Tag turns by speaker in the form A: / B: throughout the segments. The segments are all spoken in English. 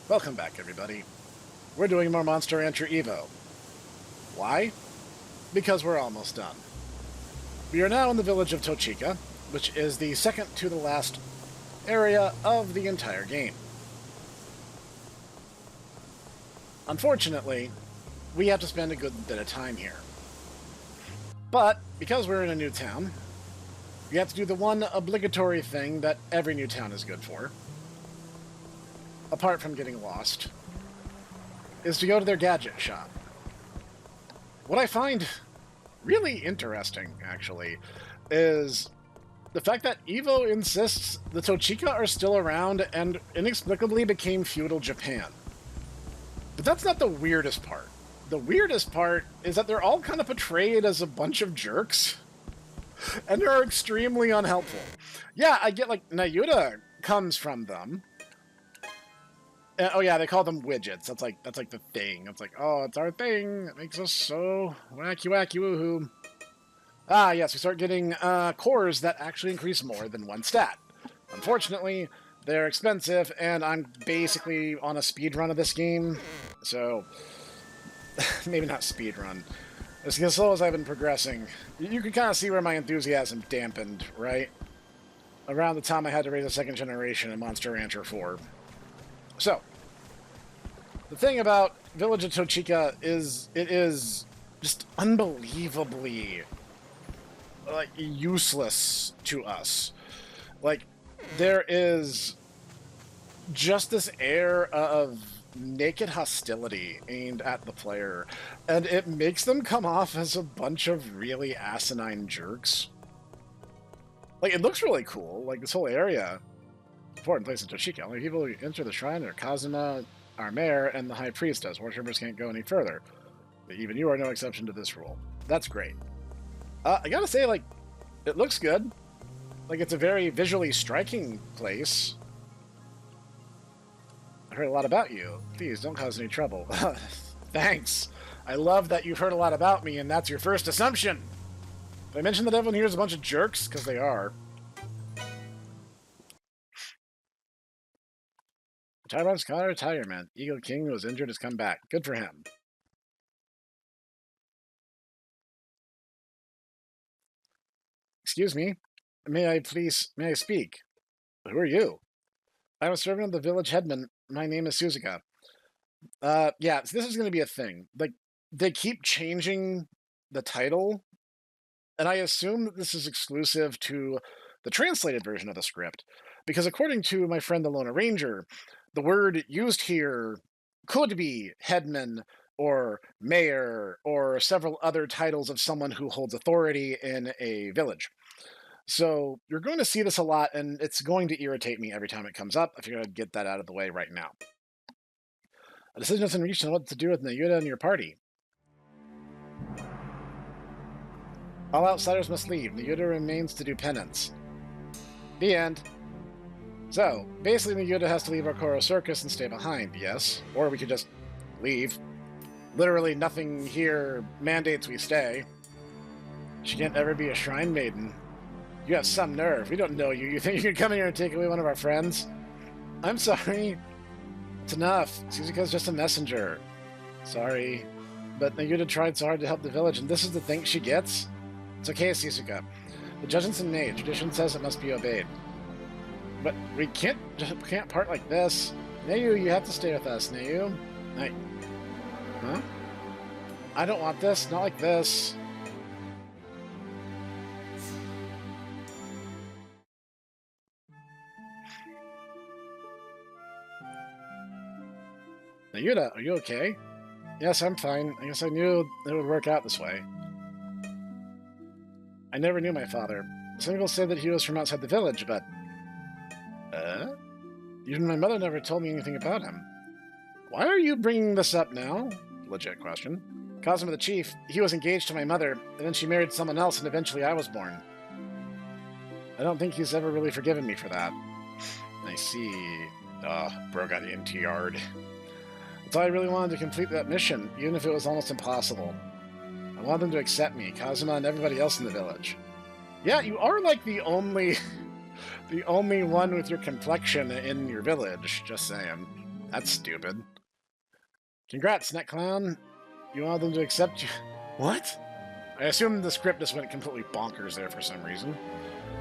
A: Welcome back, everybody. We're doing more Monster Rancher EVO. Why? Because we're almost done. We are now in the village of Tochika, which is the second to the last area of the entire game. Unfortunately, we have to spend a good bit of time here. But, because we're in a new town, we have to do the one obligatory thing that every new town is good for, apart from getting lost, is to go to their gadget shop. What I find really interesting, actually, is the fact that EVO insists the Tochika are still around and inexplicably became feudal Japan. But that's not the weirdest part. The weirdest part is that they're all kind of portrayed as a bunch of jerks, and they're extremely unhelpful. Yeah, I get, like, Nayuta comes from them. Oh yeah, they call them widgets. That's like the thing. It's like, oh, it's our thing. It makes us so wacky woohoo. Ah, yes, we start getting cores that actually increase more than one stat. Unfortunately, they're expensive, and I'm basically on a speed run of this game, so maybe not speed run. As slow as I've been progressing, you can kind of see where my enthusiasm dampened, right? Around the time I had to raise a second generation in Monster Rancher 4. So, the thing about Village of Tochika is it is just unbelievably useless to us. Like, there is just this air of naked hostility aimed at the player, and it makes them come off as a bunch of really asinine jerks. Like, it looks really cool, like this whole area. Important place in Tochika. Only people who enter the shrine are Kazuma, our mayor, and the high priestess. Worshippers can't go any further. But even you are no exception to this rule. That's great. I gotta say, like, it looks good. Like, it's a very visually striking place. I heard a lot about you. Please, don't cause any trouble. Thanks. I love that you've heard a lot about me, and that's your first assumption. Did I mention that everyone here is a bunch of jerks? Because they are. Tyrant's got a retirement. Eagle King, who was injured, has come back. Good for him. Excuse me. May I speak? Who are you? I'm a servant of the village headman. My name is Suzuka. Yeah, so this is going to be a thing. Like, they keep changing the title, and I assume that this is exclusive to the translated version of the script, because according to my friend the Lone Ranger, the word used here could be headman or mayor or several other titles of someone who holds authority in a village. So you're going to see this a lot, and it's going to irritate me every time it comes up. I figured I'd get that out of the way right now. A decision has been reached on what to do with Nayuta and your party. All outsiders must leave. Nayuta remains to do penance. The end. So, basically Nayuta has to leave Arkoro Circus and stay behind, yes? Or we could just leave. Literally nothing here mandates we stay. She can't ever be a shrine maiden. You have some nerve. We don't know you. You think you can come in here and take away one of our friends? I'm sorry. It's enough. Suzuka's just a messenger. Sorry. But Nayuta tried so hard to help the village, and this is the thing she gets? It's okay, Suzuka. The judgment's been made. Tradition says it must be obeyed. But we can't part like this. Nayu, you have to stay with us, Nayu. Huh? I don't want this. Not like this. Nayuta, are you okay? Yes, I'm fine. I guess I knew it would work out this way. I never knew my father. Some people say that he was from outside the village, but... Even my mother never told me anything about him. Why are you bringing this up now? Legit question. Kazuma the chief, he was engaged to my mother, and then she married someone else, and eventually I was born. I don't think he's ever really forgiven me for that. I see. Bro got NTR'd. That's all I really wanted to complete that mission, even if it was almost impossible. I wanted them to accept me, Kazuma and everybody else in the village. Yeah, you are like the only one with your complexion in your village, just saying. That's stupid. Congrats, Snek Clown. You want them to accept you. What? I assume the script just went completely bonkers there for some reason.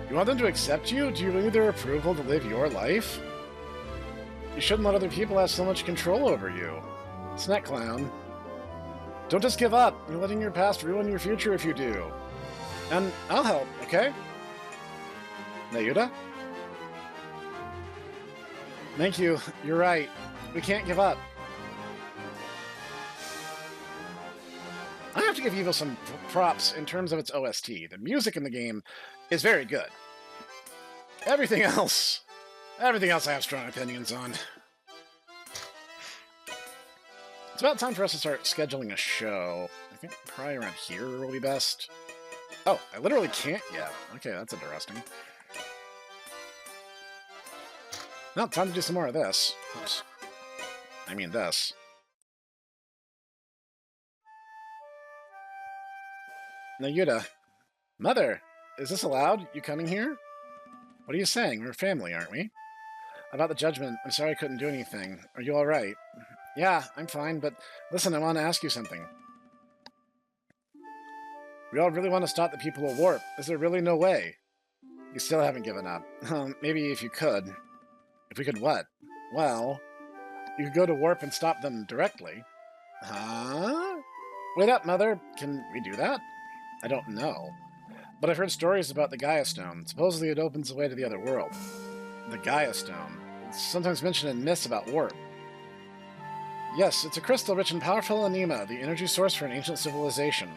A: You want them to accept you? Do you need their approval to live your life? You shouldn't let other people have so much control over you. Snek Clown. Don't just give up. You're letting your past ruin your future if you do. And I'll help, okay? Nayuda? Thank you. You're right. We can't give up. I have to give EVO some props in terms of its OST. The music in the game is very good. Everything else I have strong opinions on. It's about time for us to start scheduling a show. I think probably around here will be best. Oh, I literally can't yet. Okay, that's interesting. Now, time to do some more of this. Oops. I mean this. Nayuda. Mother, is this allowed? You coming here? What are you saying? We're family, aren't we? About the judgment, I'm sorry I couldn't do anything. Are you alright? Yeah, I'm fine, but listen, I want to ask you something. We all really want to stop the people of Warp. Is there really no way? You still haven't given up. Maybe if you could. If we could what? Well, you could go to Warp and stop them directly. Huh? Wait up, Mother. Can we do that? I don't know. But I've heard stories about the Gaia Stone. Supposedly it opens the way to the other world. The Gaia Stone. It's sometimes mentioned in myths about Warp. Yes, it's a crystal rich and powerful anima, the energy source for an ancient civilization.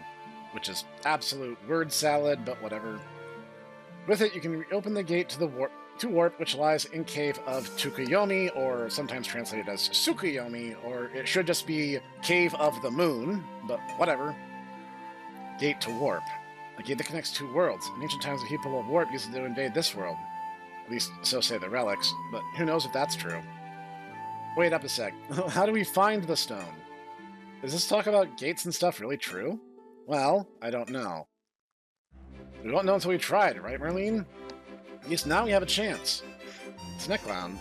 A: Which is absolute word salad, but whatever. With it, you can open the gate to Warp, which lies in cave of Tsukuyomi, or sometimes translated as Tsukuyomi, or it should just be Cave of the Moon, but whatever. Gate to Warp. A gate that connects two worlds. In ancient times, the people of Warp used it to invade this world. At least, so say the relics, but who knows if that's true. Wait up a sec. How do we find the stone? Is this talk about gates and stuff really true? Well, I don't know. We won't know until we tried, right, Marlene? At least now we have a chance. Snek Clown.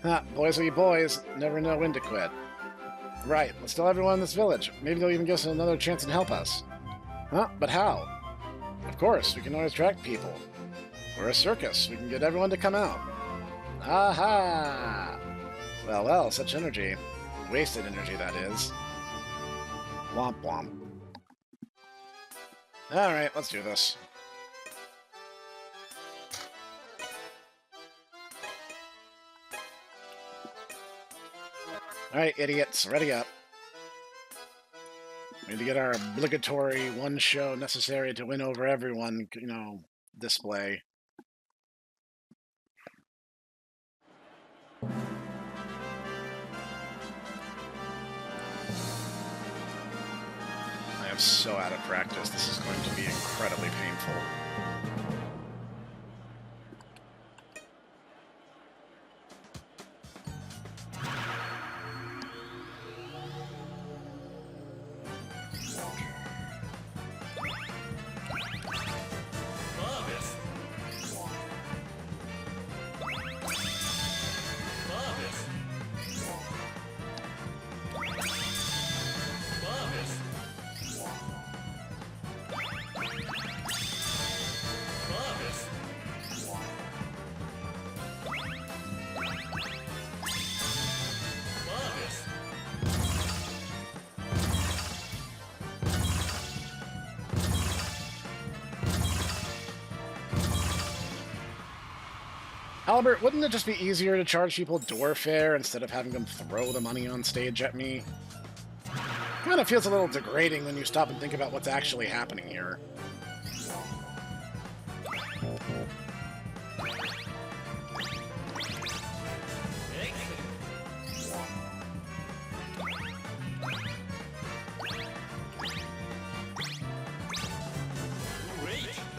A: Ha, boys will be boys. Never know when to quit. Right, let's tell everyone in this village. Maybe they'll even give us another chance and help us. Huh? But how? Of course, we can always attract people. We're a circus. We can get everyone to come out. Aha! Well, well, such energy. Wasted energy, that is. Womp womp. Alright, let's do this. Alright, idiots, ready up. We need to get our obligatory one show necessary to win over everyone, display. I am so out of practice. This is going to be incredibly painful. Albert, wouldn't it just be easier to charge people door fare instead of having them throw the money on stage at me? Kind of feels a little degrading when you stop and think about what's actually happening here.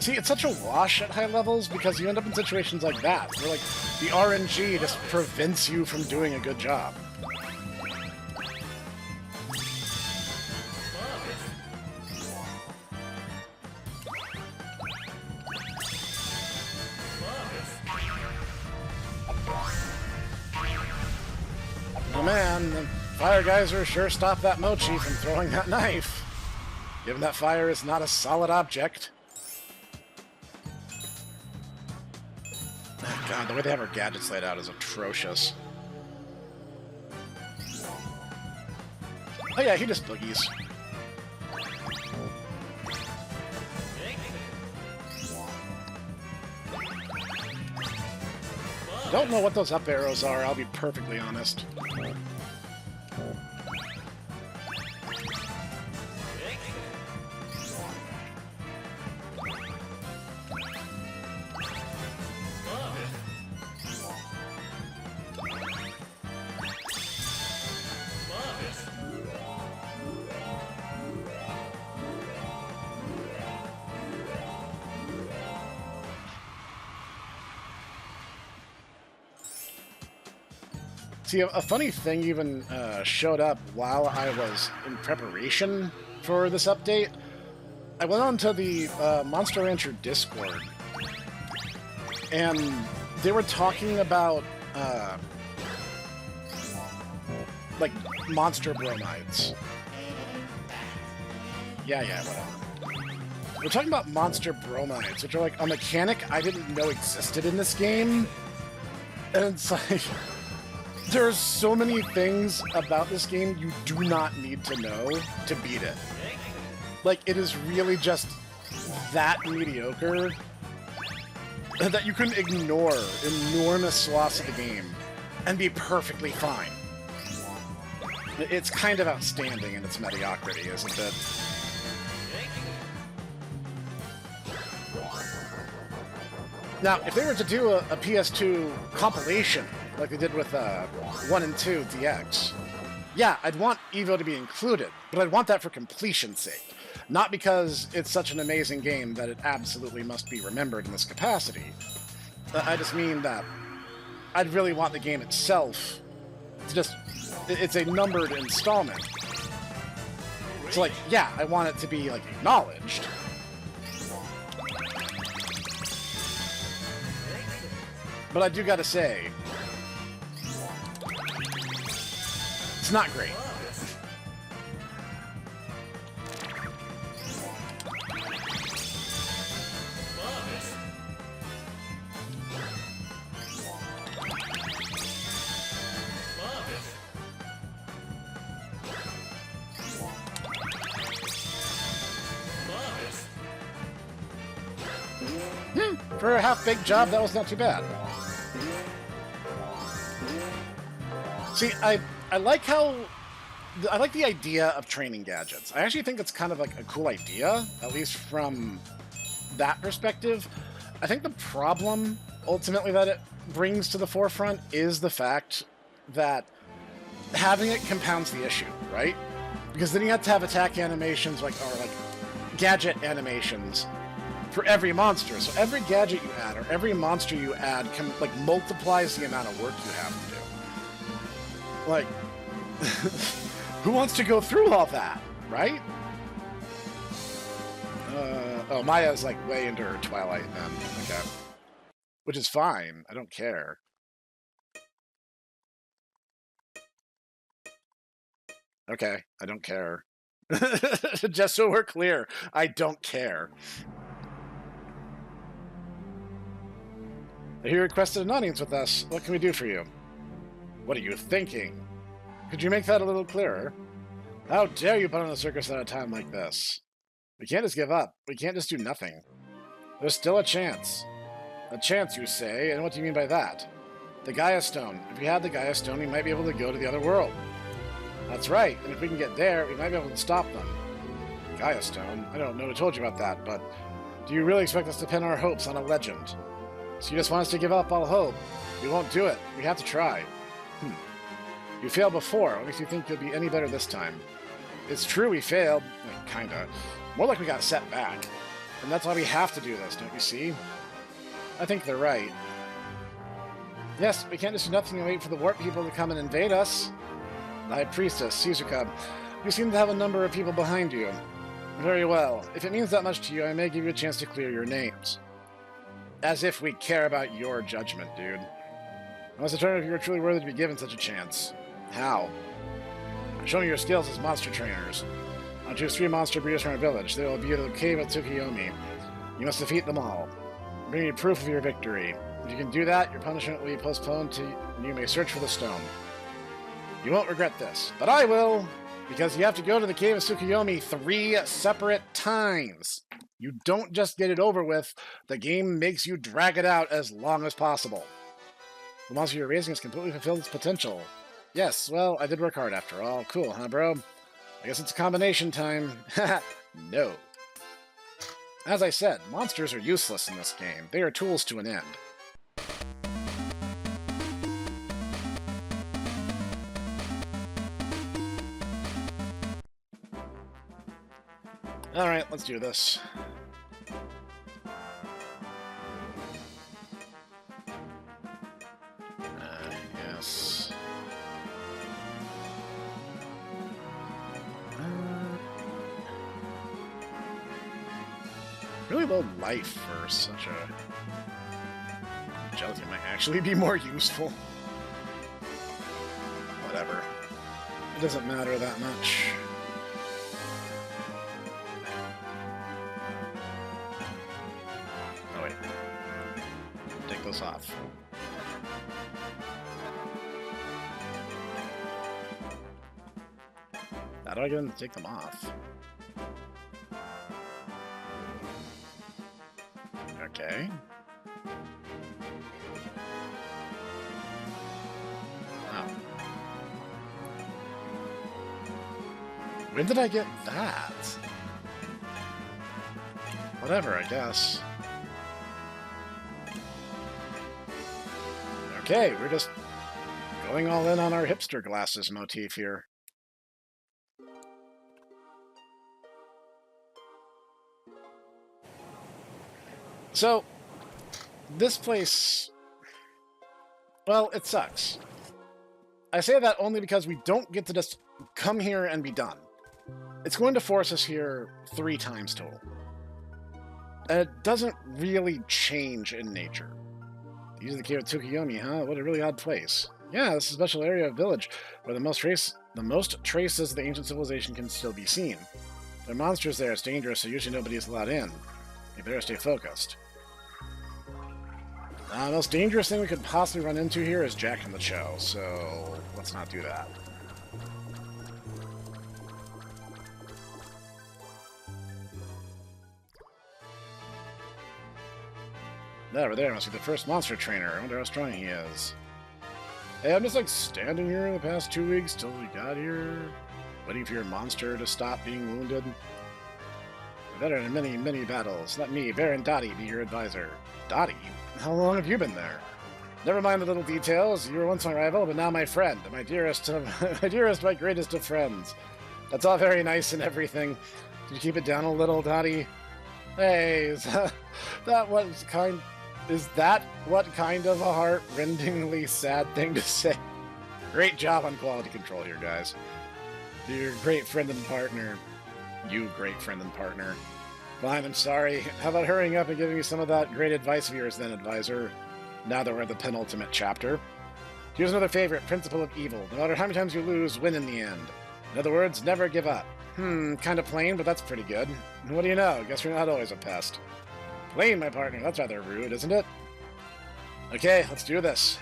A: See, it's such a wash at high levels because you end up in situations like that, where like the RNG just prevents you from doing a good job. man, the fire geyser sure stopped that mochi from throwing that knife. Given that fire is not a solid object. Oh god, the way they have our gadgets laid out is atrocious. Oh yeah, he just boogies. Don't know what those up arrows are, I'll be perfectly honest. See, a funny thing even showed up while I was in preparation for this update. I went onto the Monster Rancher Discord, and they were talking about, like, monster bromides. Yeah, whatever. We're talking about monster bromides, which are, like, a mechanic I didn't know existed in this game. And it's like... There's so many things about this game you do not need to know to beat it. Like, it is really just that mediocre that you can ignore enormous swaths of the game and be perfectly fine. It's kind of outstanding in its mediocrity, isn't it? Now, if they were to do a PS2 compilation, like they did with 1 and 2 DX, yeah, I'd want EVO to be included, but I'd want that for completion's sake. Not because it's such an amazing game that it absolutely must be remembered in this capacity. I just mean that I'd really want the game itself to just... It's a numbered installment. So, like, yeah, I want it to be, like, acknowledged. But I do gotta say, it's not great. For a half-baked job, that was not too bad. See, I like how... I like the idea of training gadgets. I actually think it's kind of like a cool idea, at least from that perspective. I think the problem, ultimately, that it brings to the forefront is the fact that having it compounds the issue, right? Because then you have to have attack animations, or gadget animations for every monster. So every gadget you add, or every monster you add, multiplies the amount of work you have to do. Like, who wants to go through all that, right? Oh, Maya's, like, way into her Twilight, then. Okay. Which is fine. I don't care. Okay, I don't care. Just so we're clear, I don't care. I hear you requested an audience with us. What can we do for you? What are you thinking? Could you make that a little clearer? How dare you put on the circus at a time like this? We can't just give up. We can't just do nothing. There's still a chance. A chance, you say? And what do you mean by that? The Gaia Stone. If we had the Gaia Stone, we might be able to go to the other world. That's right, and if we can get there, we might be able to stop them. Gaia Stone? I don't know who told you about that, but do you really expect us to pin our hopes on a legend? So you just want us to give up all hope? We won't do it. We have to try. You failed before. What makes you think you'll be any better this time? It's true we failed. Kinda. More like we got set back. And that's why we have to do this, don't you see? I think they're right. Yes, we can't just do nothing and wait for the warp people to come and invade us. The High Priestess, Shizuka, you seem to have a number of people behind you. Very well. If it means that much to you, I may give you a chance to clear your names. As if we care about your judgment, dude. I must determine if you are truly worthy to be given such a chance. How? Show me your skills as monster trainers. I'll choose 3 monster breeders from our village. They will be at the cave at Tsukiyomi. You must defeat them all. Bring me proof of your victory. If you can do that, your punishment will be postponed to and you may search for the stone. You won't regret this, but I will, because you have to go to the cave of Tsukiyomi 3 separate times. You don't just get it over with, the game makes you drag it out as long as possible. The monster you're raising has completely fulfilled its potential. Yes, well, I did work hard after all. Cool, huh, bro? I guess it's combination time. No. As I said, monsters are useless in this game. They are tools to an end. Alright, let's do this. Yes. Really low life for such a... Gelatin might actually be more useful. Whatever. It doesn't matter that much. Oh wait. Take those off. How do I get them to take them off? Okay. Oh. When did I get that? Whatever, I guess. Okay, we're just going all in on our hipster glasses motif here. So, this place, well, it sucks. I say that only because we don't get to just come here and be done. It's going to force us here 3 times total. And it doesn't really change in nature. These are the cave of Tsukiyomi, huh? What a really odd place. Yeah, this is a special area of village where the most traces of the ancient civilization can still be seen. There are monsters there, it's dangerous, so usually nobody is allowed in. You better stay focused. The most dangerous thing we could possibly run into here is Jack in the Cho, so let's not do that. Over there must be the first monster trainer. I wonder how strong he is. Hey, I'm just like standing here in the past 2 weeks till we got here, waiting for your monster to stop being wounded. A veteran in many, many battles. Let me, Baron Dottie, be your advisor. Dottie? How long have you been there? Never mind the little details. You were once my rival, but now my friend. My dearest, my greatest of friends. That's all very nice and everything. Did you keep it down a little, Dottie? Hey, is that what kind of a heart-rendingly sad thing to say? Great job on quality control here, guys. You're a great friend and partner. You great friend and partner. Fine, I'm sorry. How about hurrying up and giving me some of that great advice of yours then, advisor? Now that we're at the penultimate chapter. Here's another favorite, principle of evil. No matter how many times you lose, win in the end. In other words, never give up. Kind of plain, but that's pretty good. What do you know? Guess you're not always a pest. Plain, my partner. That's rather rude, isn't it? Okay, let's do this.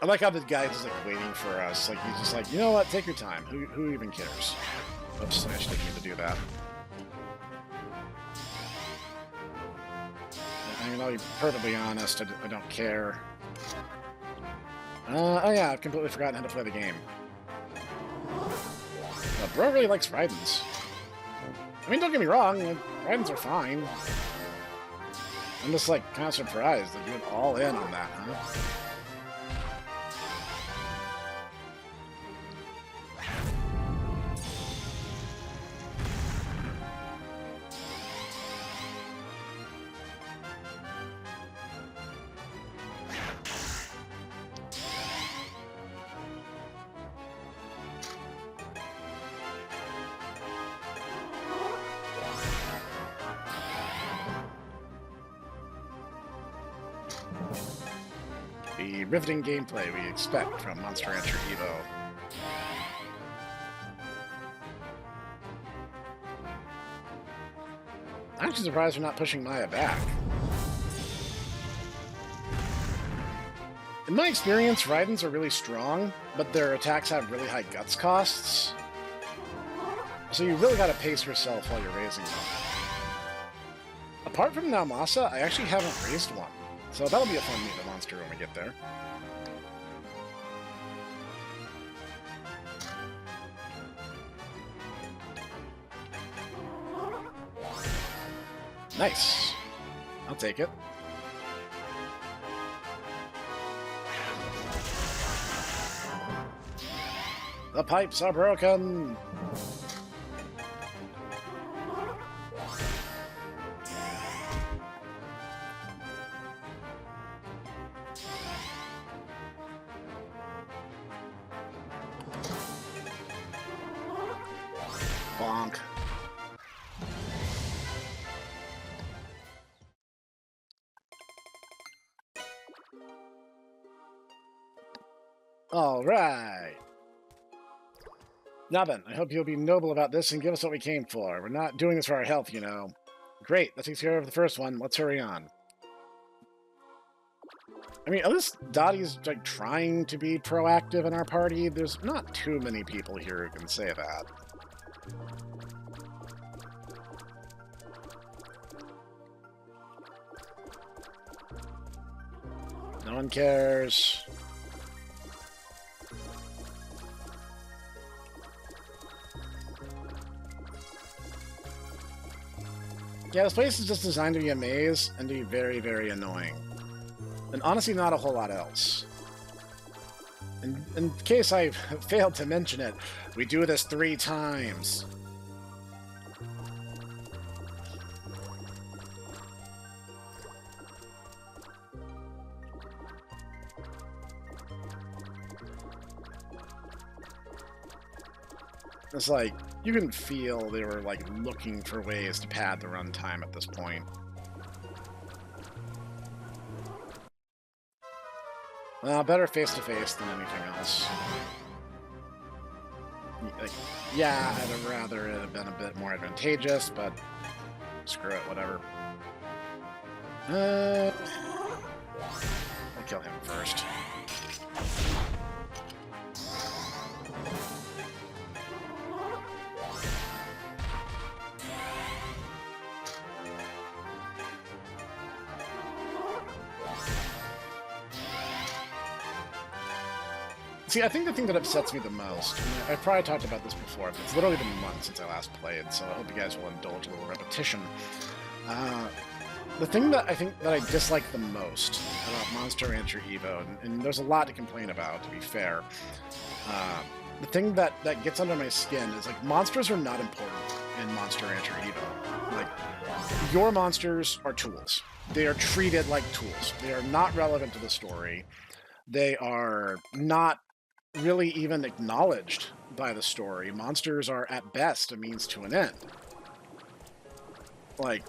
A: I like how the guy's just like waiting for us. Like he's just like, you know what? Take your time. Who even cares? Oops, I didn't mean to do that. I mean, I'll be perfectly honest. I don't care. Oh yeah, I've completely forgotten how to play the game. Bro really likes Raidens. I mean, don't get me wrong, Raidens are fine. I'm just like kind of surprised that you went all in on that, huh? riveting gameplay we expect from Monster Rancher EVO. I'm actually surprised they're not pushing Maya back. In my experience, Raidens are really strong, but their attacks have really high guts costs. So you really gotta pace yourself while you're raising them. Apart from Naomasa, I actually haven't raised one. So that'll be a fun meet the monster when we get there. Nice. I'll take it. The pipes are broken! Bonk. All right. Now then, I hope you'll be noble about this and give us what we came for. We're not doing this for our health, you know. Great, that takes care of the first one. Let's hurry on. I mean, at least Dottie's like trying to be proactive in our party. There's not too many people here who can say that. No one cares. Yeah, this place is just designed to be a maze and to be very, very annoying. And honestly, not a whole lot else. In case I failed to mention it, we do this 3 times. It's like, you can feel they were, like, looking for ways to pad the runtime at this point. Well, better face-to-face than anything else. Like, yeah, I'd have rather it have been a bit more advantageous, but screw it, whatever. I'll kill him first. See, I think the thing that upsets me the most, and I've probably talked about this before, but it's literally been months since I last played, so I hope you guys will indulge a little repetition. The thing that I think that I dislike the most about Monster Rancher EVO, and there's a lot to complain about, to be fair, the thing that gets under my skin is, like, monsters are not important in Monster Rancher EVO. Like, your monsters are tools. They are treated like tools. They are not relevant to the story. They are not really even acknowledged by the story. Monsters are, at best, a means to an end. Like,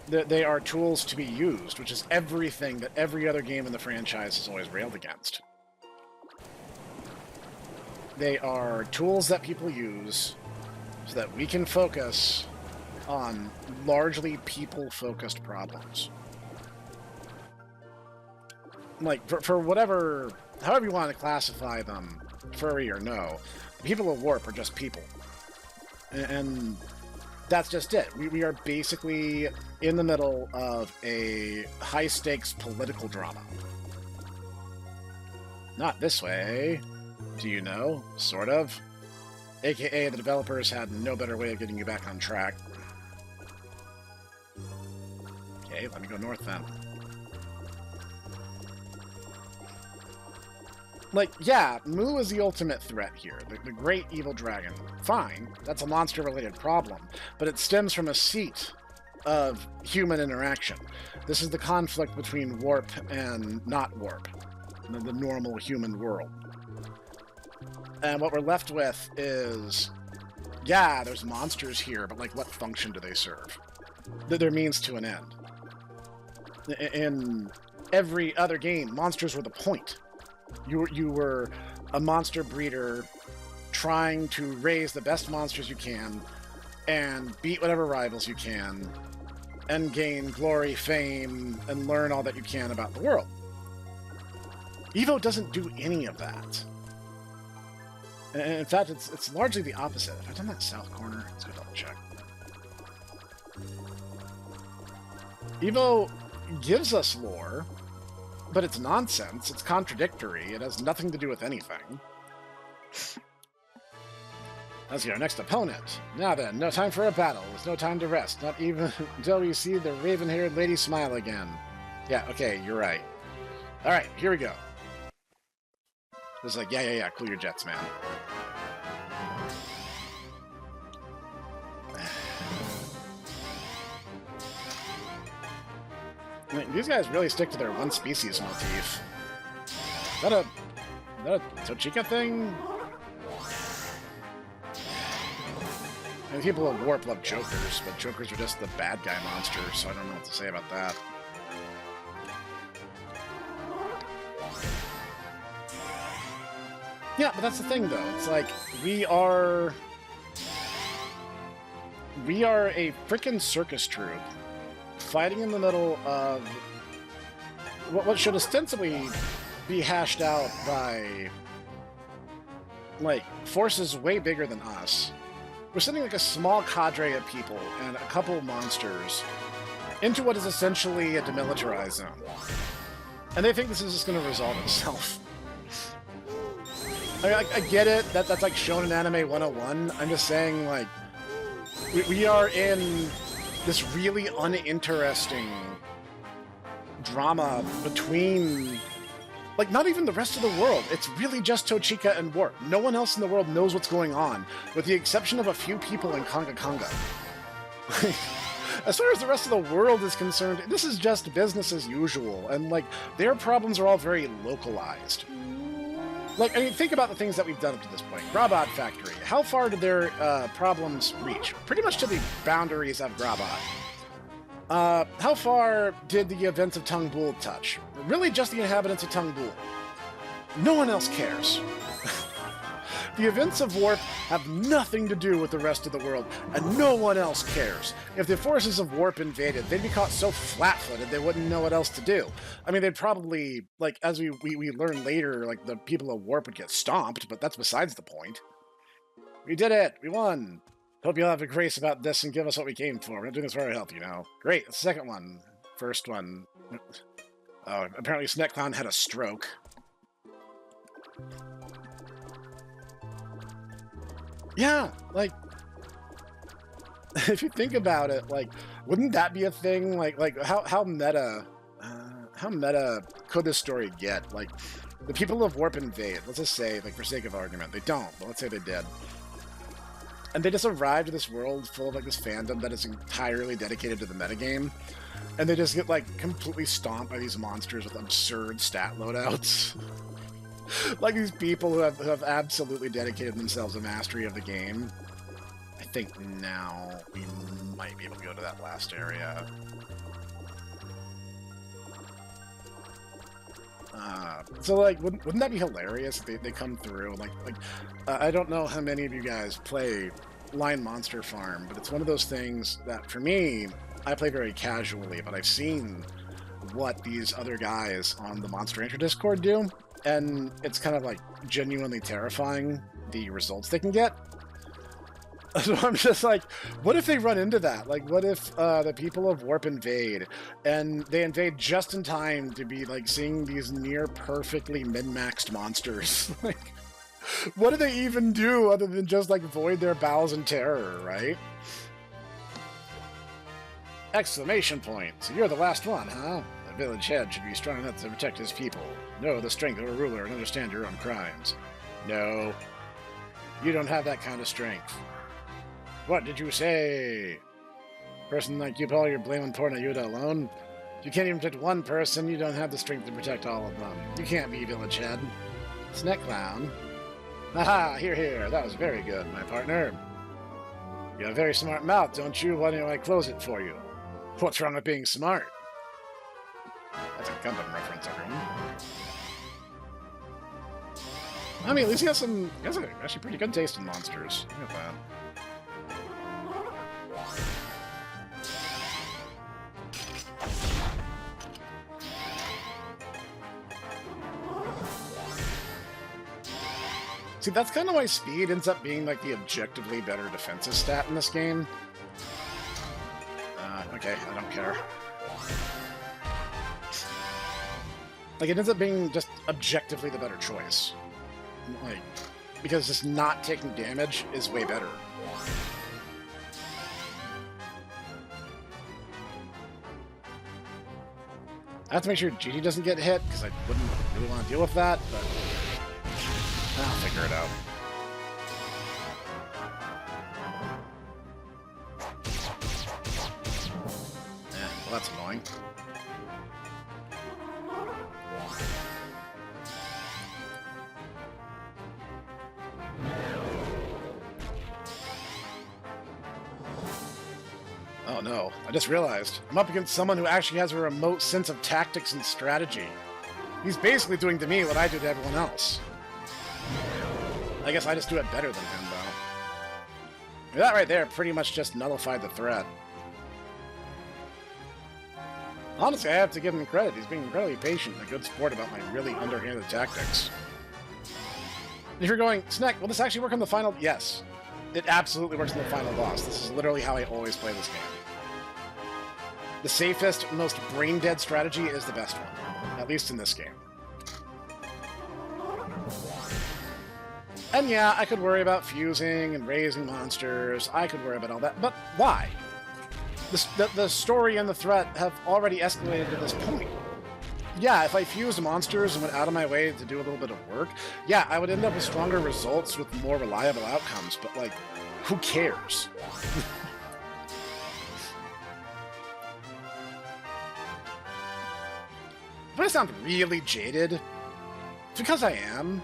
A: they are tools to be used, which is everything that every other game in the franchise has always railed against. They are tools that people use so that we can focus on largely people-focused problems. Like, for whatever, however you want to classify them, furry or no, the people of Warp are just people. And that's just it. We are basically in the middle of a high-stakes political drama. Not this way. Do you know? Sort of. AKA, the developers had no better way of getting you back on track. Okay, let me go north then. Like, yeah, Mu is the ultimate threat here, the great evil dragon. Fine, that's a monster-related problem, but it stems from a seat of human interaction. This is the conflict between Warp and not Warp, the normal human world. And what we're left with is, yeah, there's monsters here, but, like, what function do they serve? They're means to an end. In every other game, monsters were the point. You were a monster breeder trying to raise the best monsters you can and beat whatever rivals you can and gain glory, fame, and learn all that you can about the world. EVO doesn't do any of that. And in fact, it's largely the opposite. Have I done that south corner? Let's go double check. EVO gives us lore, but it's nonsense, it's contradictory, it has nothing to do with anything. Let's get our next opponent. Now then, no time for a battle. There's no time to rest. Not even until we see the raven-haired lady smile again. Yeah, okay, you're right. Alright, here we go. It's like, yeah, cool your jets, man. I mean, these guys really stick to their one species motif. Is that a Tochika thing? And people of Warp love Jokers, but Jokers are just the bad guy monsters, so I don't know what to say about that. Yeah, but that's the thing, though. It's like, we are a frickin' circus troupe fighting in the middle of what should ostensibly be hashed out by, like, forces way bigger than us. We're sending, like, a small cadre of people and a couple of monsters into what is essentially a demilitarized zone. And they think this is just going to resolve itself. I get it, that's like Shonen Anime 101. I'm just saying, like, we are in this really uninteresting drama between, like, not even the rest of the world. It's really just Tochika and Warp. No one else in the world knows what's going on, with the exception of a few people in Konga. As far as the rest of the world is concerned, this is just business as usual, and, like, their problems are all very localized. Like, I mean, think about the things that we've done up to this point. Grabod Factory. How far did their problems reach? Pretty much to the boundaries of Grabod. How far did the events of Tungbul touch? Really just the inhabitants of Tungbul. No one else cares. The events of Warp have nothing to do with the rest of the world, and no one else cares. If the forces of Warp invaded, they'd be caught so flat-footed they wouldn't know what else to do. I mean, they'd probably, like, as we learn later, like, the people of Warp would get stomped, but that's besides the point. We did it! We won! Hope you'll have a grace about this and give us what we came for. We're not doing this for our help, you know. Great, the second one. First one. Oh, apparently Snek Clown had a stroke. Yeah, like, if you think about it, like, wouldn't that be a thing? Like how meta could this story get? Like, the people of Warp invade, let's just say, like, for sake of argument, they don't, but let's say they did. And they just arrived to this world full of, like, this fandom that is entirely dedicated to the metagame, and they just get, like, completely stomped by these monsters with absurd stat loadouts. Like, these people who have absolutely dedicated themselves to mastery of the game. I think now we might be able to go to that last area. So, like, wouldn't that be hilarious if they come through? Like, I don't know how many of you guys play Line Monster Farm, but it's one of those things that, for me, I play very casually, but I've seen what these other guys on the Monster Rancher Discord do. And it's kind of, like, genuinely terrifying, the results they can get. So I'm just like, what if they run into that? Like, what if the people of Warp invade, and they invade just in time to be, like, seeing these near-perfectly min-maxed monsters? Like, what do they even do other than just, like, void their bowels in terror, right? Exclamation point. So you're the last one, huh? Village head should be strong enough to protect his people. Know the strength of a ruler and understand your own crimes. No. You don't have that kind of strength. What did you say? Person like you put all your blame on poor Nayuda alone? If you can't even protect one person, you don't have the strength to protect all of them. You can't be village head. Snek Clown. Haha, here. That was very good, my partner. You have a very smart mouth, don't you? Why don't I close it for you? What's wrong with being smart? That's a Gundam reference, everyone. I mean, at least he has actually pretty good taste in monsters. Look at that. See, that's kind of why speed ends up being like the objectively better defensive stat in this game. Okay, I don't care. Like, it ends up being just objectively the better choice. Like, because just not taking damage is way better. I have to make sure GD doesn't get hit, because I wouldn't really want to deal with that, but I'll figure it out. Well, that's annoying. Oh no, I just realized. I'm up against someone who actually has a remote sense of tactics and strategy. He's basically doing to me what I do to everyone else. I guess I just do it better than him, though. That right there pretty much just nullified the threat. Honestly, I have to give him credit. He's being incredibly patient and a good sport about my really underhanded tactics. If you're going, Snek, will this actually work on the final? Yes. It absolutely works on the final boss. This is literally how I always play this game. The safest, most brain-dead strategy is the best one. At least in this game. And yeah, I could worry about fusing and raising monsters. I could worry about all that. But why? The story and the threat have already escalated to this point. Yeah, if I fused monsters and went out of my way to do a little bit of work, yeah, I would end up with stronger results with more reliable outcomes, but, like, who cares? If I sound really jaded, it's because I am.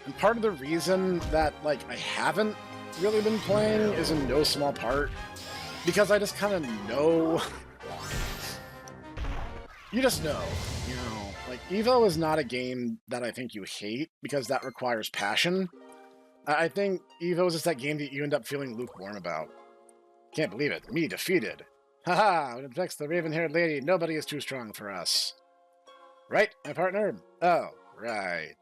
A: And part of the reason that, like, I haven't really been playing is in no small part because I just kind of know. You just know, you know. Like, EVO is not a game that I think you hate because that requires passion. I think EVO is just that game that you end up feeling lukewarm about. Can't believe it. Me defeated. Haha, when it affects the raven-haired lady, nobody is too strong for us. Right, my partner? Oh, right.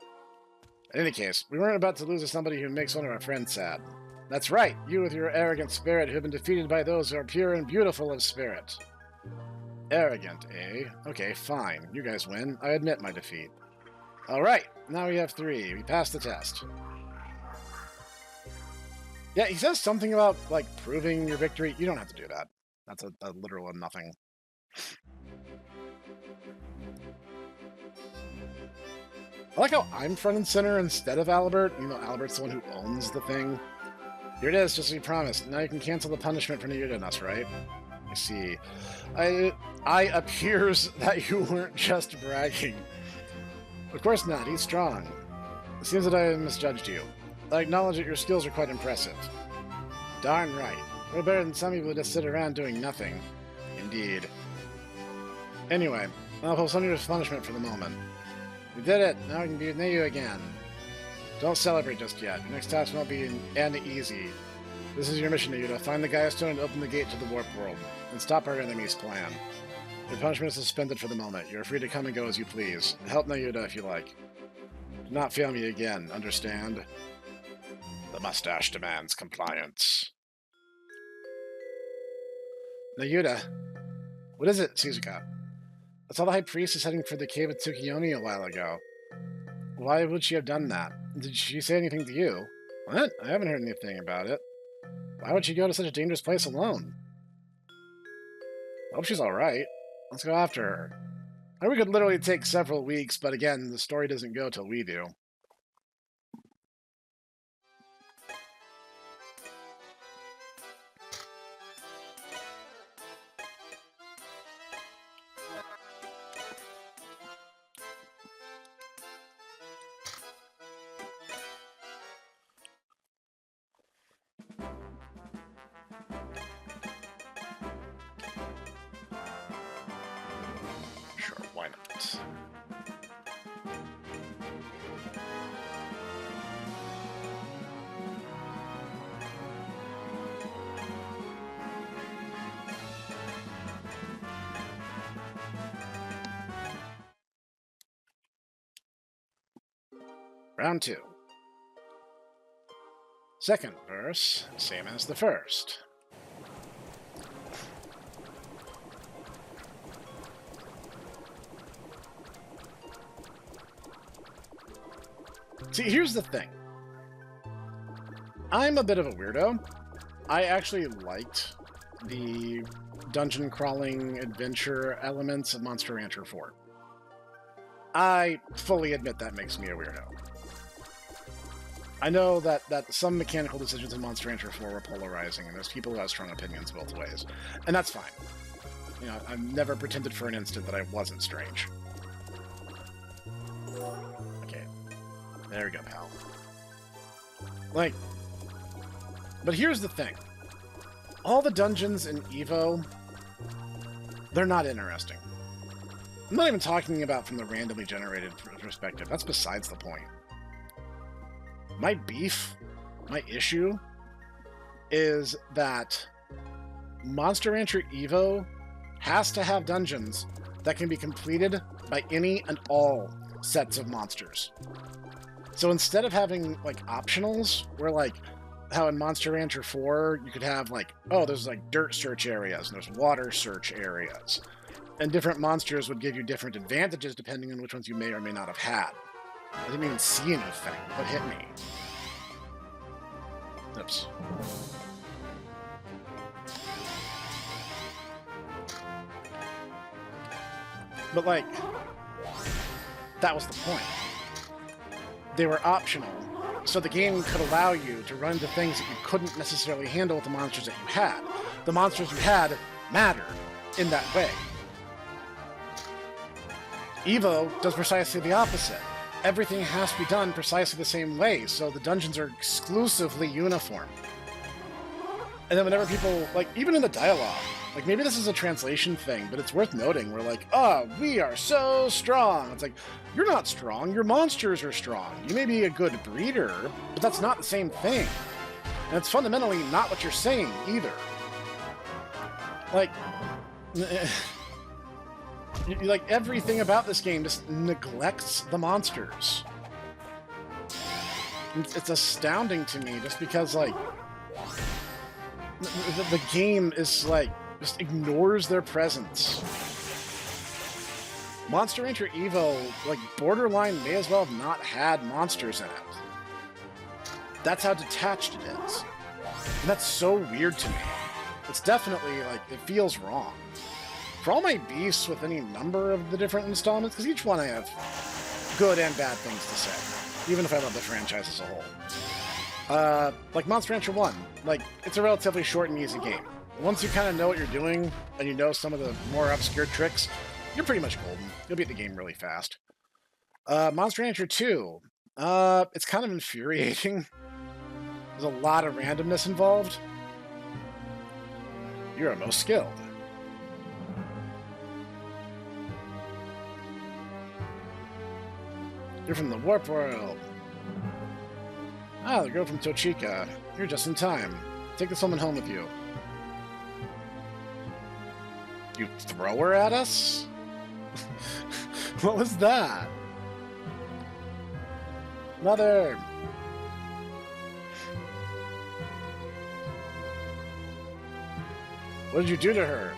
A: In any case, we weren't about to lose to somebody who makes one of our friends sad. That's right, you with your arrogant spirit who have been defeated by those who are pure and beautiful of spirit. Arrogant, eh? Okay, fine. You guys win. I admit my defeat. Alright, now we have 3. We passed the test. Yeah, he says something about, like, proving your victory. You don't have to do that. That's a literal nothing. I like how I'm front and center instead of Albert. You know, Albert's the one who owns the thing. Here it is, just as you promised. Now you can cancel the punishment for Nayuda and us, right? I see. I appears that you weren't just bragging. Of course not, he's strong. It seems that I misjudged you. I acknowledge that your skills are quite impressive. Darn right. We're better than some people who just sit around doing nothing. Indeed. Anyway, I'll postpone your punishment for the moment. We did it! Now we can be with Nayu again. Don't celebrate just yet. Your next task won't be easy. This is your mission, Nayuda. Find the Gaia Stone and open the gate to the Warp World. And stop our enemy's plan. Your punishment is suspended for the moment. You are free to come and go as you please. Help Nayuda if you like. Do not fail me again, understand? The mustache demands compliance. Nayuda. What is it, Suzuka? I saw the High Priestess heading for the cave of Tsukiyomi a while ago. Why would she have done that? Did she say anything to you? What? I haven't heard anything about it. Why would she go to such a dangerous place alone? I hope she's alright. Let's go after her. We could literally take several weeks, but again, the story doesn't go till we do. Round 2. Second verse, same as the first. See, here's the thing. I'm a bit of a weirdo. I actually liked the dungeon crawling adventure elements of Monster Rancher 4. I fully admit that makes me a weirdo. I know that some mechanical decisions in Monster Rancher 4 were polarizing, and there's people who have strong opinions both ways. And that's fine. You know, I've never pretended for an instant that I wasn't strange. Okay. There we go, pal. Like, but here's the thing. All the dungeons in EVO, they're not interesting. I'm not even talking about from the randomly generated perspective. That's besides the point. My beef, my issue, is that Monster Rancher EVO has to have dungeons that can be completed by any and all sets of monsters. So instead of having, like, optionals, where, like, how in Monster Rancher 4, you could have, like, oh, there's, like, dirt search areas, and there's water search areas. And different monsters would give you different advantages depending on which ones you may or may not have had. I didn't even see anything. What hit me? Oops. But, like, that was the point. They were optional, so the game could allow you to run into things that you couldn't necessarily handle with the monsters that you had. The monsters you had mattered in that way. EVO does precisely the opposite. Everything has to be done precisely the same way, so the dungeons are exclusively uniform. And then whenever people, like, even in the dialogue, like, maybe this is a translation thing, but it's worth noting, we're like, oh, we are so strong. It's like, you're not strong, your monsters are strong. You may be a good breeder, but that's not the same thing. And it's fundamentally not what you're saying, either. Like... Like, everything about this game just neglects the monsters. It's astounding to me, just because, like, the game is, like, just ignores their presence. Monster Rancher EVO, like, borderline may as well have not had monsters in it. That's how detached it is. And that's so weird to me. It's definitely, like, it feels wrong. For all my beefs with any number of the different installments, because each one I have good and bad things to say, even if I love the franchise as a whole. Like Monster Rancher 1, like, it's a relatively short and easy game. Once you kind of know what you're doing, and you know some of the more obscure tricks, you're pretty much golden. You'll beat the game really fast. Monster Rancher 2, it's kind of infuriating. There's a lot of randomness involved. You're most skilled. You're from the Warp World. Ah, the girl from Tochika. You're just in time. Take this woman home with you. You throw her at us? What was that? Mother! What did you do to her?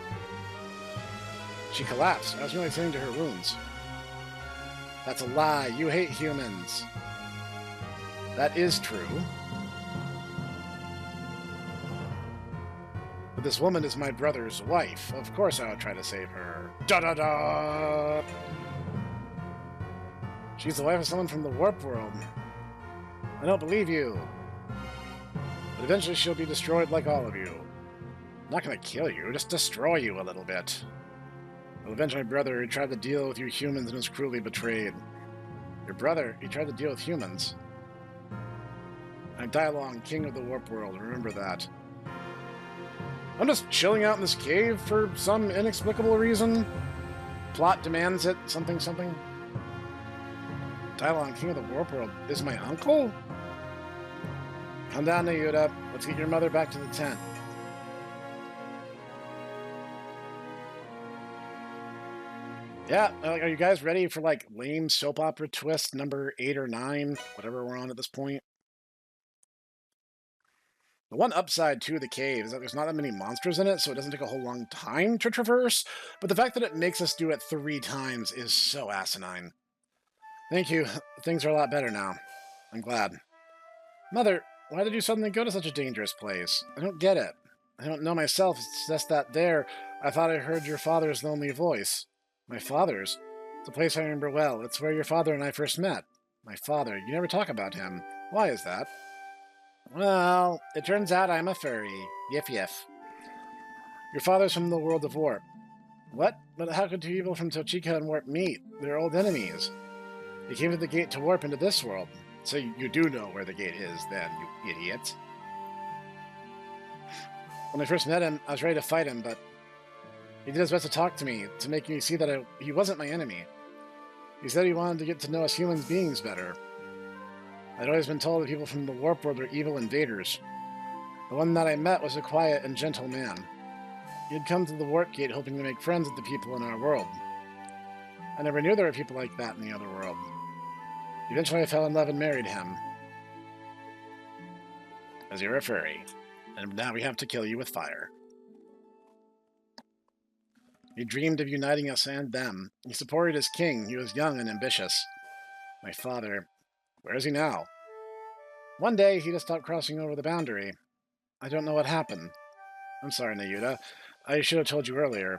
A: She collapsed. I was really tending to her wounds. That's a lie. You hate humans. That is true. But this woman is my brother's wife. Of course I would try to save her. Da-da-da! She's the wife of someone from the Warp World. I don't believe you. But eventually she'll be destroyed like all of you. I'm not gonna kill you, just destroy you a little bit. I'll avenge my brother who tried to deal with you humans and was cruelly betrayed. Your brother, he tried to deal with humans. I'm Dialong, king of the Warp World, remember that. I'm just chilling out in this cave for some inexplicable reason. Plot demands it, something, something. Dialong, king of the Warp World, is my uncle? Come down, Nayuta. Let's get your mother back to the tent. Yeah, are you guys ready for, like, lame soap opera twist number 8 or 9? Whatever we're on at this point. The one upside to the cave is that there's not that many monsters in it, so it doesn't take a whole long time to traverse, but the fact that it makes us do it 3 times is so asinine. Thank you. Things are a lot better now. I'm glad. Mother, why did you suddenly go to such a dangerous place? I don't get it. I don't know myself, it's just that there, I thought I heard your father's lonely voice. My father's? It's a place I remember well. It's where your father and I first met. My father, you never talk about him. Why is that? Well, it turns out I'm a furry. Yif yif. Your father's from the world of Warp. What? But how could two people from Tochika and Warp meet? They're old enemies. They came to the gate to warp into this world. So you do know where the gate is, then, you idiot. When I first met him, I was ready to fight him, but he did his best to talk to me, to make me see that he wasn't my enemy. He said he wanted to get to know us human beings better. I'd always been told that people from the Warp World were evil invaders. The one that I met was a quiet and gentle man. He had come to the Warp Gate hoping to make friends with the people in our world. I never knew there were people like that in the other world. Eventually I fell in love and married him. As you're a furry. And now we have to kill you with fire. He dreamed of uniting us and them. He supported his king. He was young and ambitious. My father... Where is he now? One day, he just stopped crossing over the boundary. I don't know what happened. I'm sorry, Nayuta. I should have told you earlier.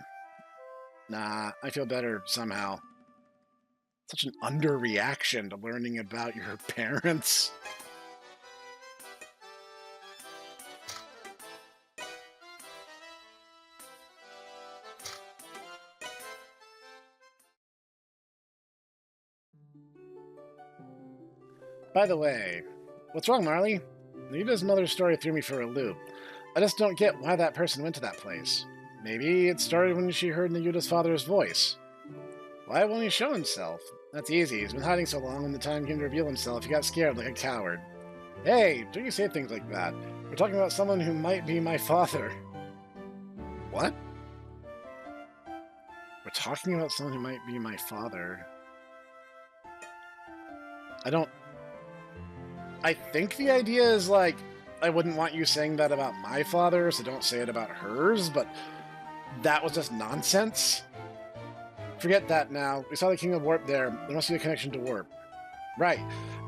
A: Nah, I feel better somehow. Such an underreaction to learning about your parents. By the way, what's wrong, Marley? Nayuta's mother's story threw me for a loop. I just don't get why that person went to that place. Maybe it started when she heard Nayuta's father's voice. Why won't he show himself? That's easy. He's been hiding so long, when the time came to reveal himself, he got scared like a coward. Hey, don't you say things like that. We're talking about someone who might be my father. What? We're talking about someone who might be my father. I think the idea is, like, I wouldn't want you saying that about my father, so don't say it about hers, but that was just nonsense. Forget that now. We saw the King of Warp there. There must be a connection to Warp. Right.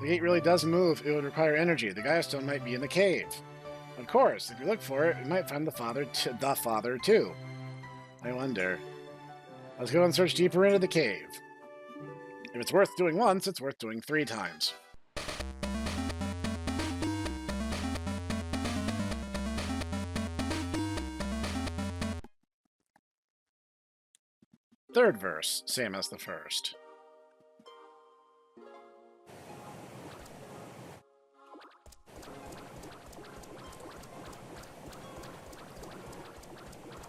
A: The gate really does move. It would require energy. The Gaia Stone might be in the cave. Of course, if you look for it, we might find the father too. I wonder. Let's go and search deeper into the cave. If it's worth doing once, it's worth doing 3 times. Third verse, same as the first.